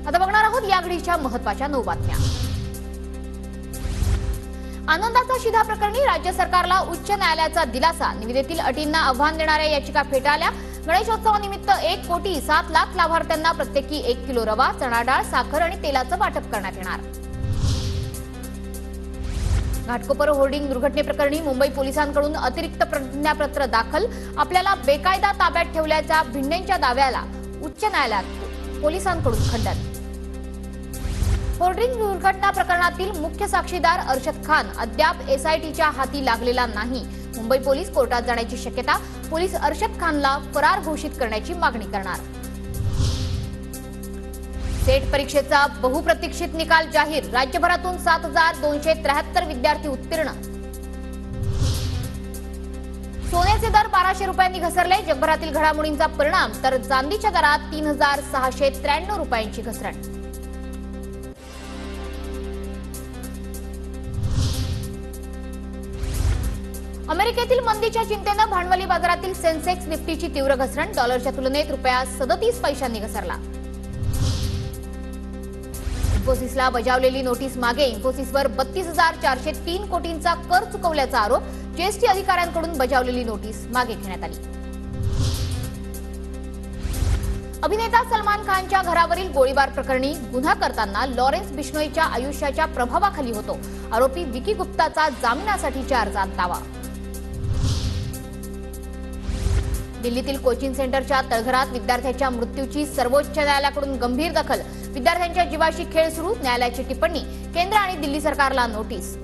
आता बघणार आहोत या घडीच्या महत्त्वाच्या 9 बातम्या। आनंदाचा शिधा प्रकरणी राज्य सरकारला उच्च न्यायालयाचा दिलासा। निविदेतील अटींना आव्हान देणाऱ्या याचिका फेटाळल्या। गणेशोत्सवानिमित्त 1,07,00,000 लाभार्थ्यांना प्रत्येकी 1 किलो रवा, चणा डाळ, साखर आणि तेलाचं वाटप करण्यात येणार। घाटकोपर होर्डिंग दुर्घटनेप्रकरणी मुंबई पोलिसांकडून अतिरिक्त प्रतिज्ञापत्र दाखल। आपल्याला बेकायदा ताब्यात ठेवल्याच्या भिंडेंच्या दाव्याला उच्च न्यायालयात पोलिसांकडून खंडन। होर्डिंग दुर्घटना प्रकरणातील मुख्य साक्षीदार अर्शद खान अद्याप एसआयटीच्या हाती लागलेला नाही। मुंबई पोलीस कोर्टात जाण्याची शक्यता। पोलीस अर्शद खानला फरार घोषित करण्याची मागणी करणार। सेट परीक्षेचा बहुप्रतीक्षित निकाल जाहीर। राज्यभरातून 7,273 विद्यार्थी उत्तीर्ण। सोन्याचे दर 1,200 रुपयांनी घसरले। जगभरातील घडामोडींचा परिणाम, तर चांदीच्या दरात 3,693 रुपयांची घसरण। अमेरिकेतील मंदीच्या चिंतेने भांडवली बाजारातील सेन्सेक्स निफ्टीची तीव्र घसरण। डॉलरच्या तुलनेत रुपया 37 पैशांनी घसरला। इन्फोसिसला बजावलेली नोटीस मागे। इन्फोसिसवर 32,403 कोटींचा कर चुकवल्याचा आरोप। जीएसटी अधिकाऱ्यांकडून बजावलेली नोटीस मागे घेण्यात आली। अभिनेता सलमान खानच्या घरावरील गोळीबार प्रकरणी गुन्हा करताना लॉरेन्स बिश्नोईच्या आयुष्याच्या प्रभावाखाली होतो। आरोपी विकी गुप्ताचा जामिनासाठीच्या अर्जात दावा। दिल्लीतील कोचिंग सेंटरच्या तळघरात विद्यार्थ्याच्या मृत्यूची सर्वोच्च न्यायालयाकडून गंभीर दखल। विद्यार्थ्यांच्या जीवाशी खेळ सुरू। न्यायालयाची टिप्पणी। केंद्र आणि दिल्ली सरकारला नोटीस।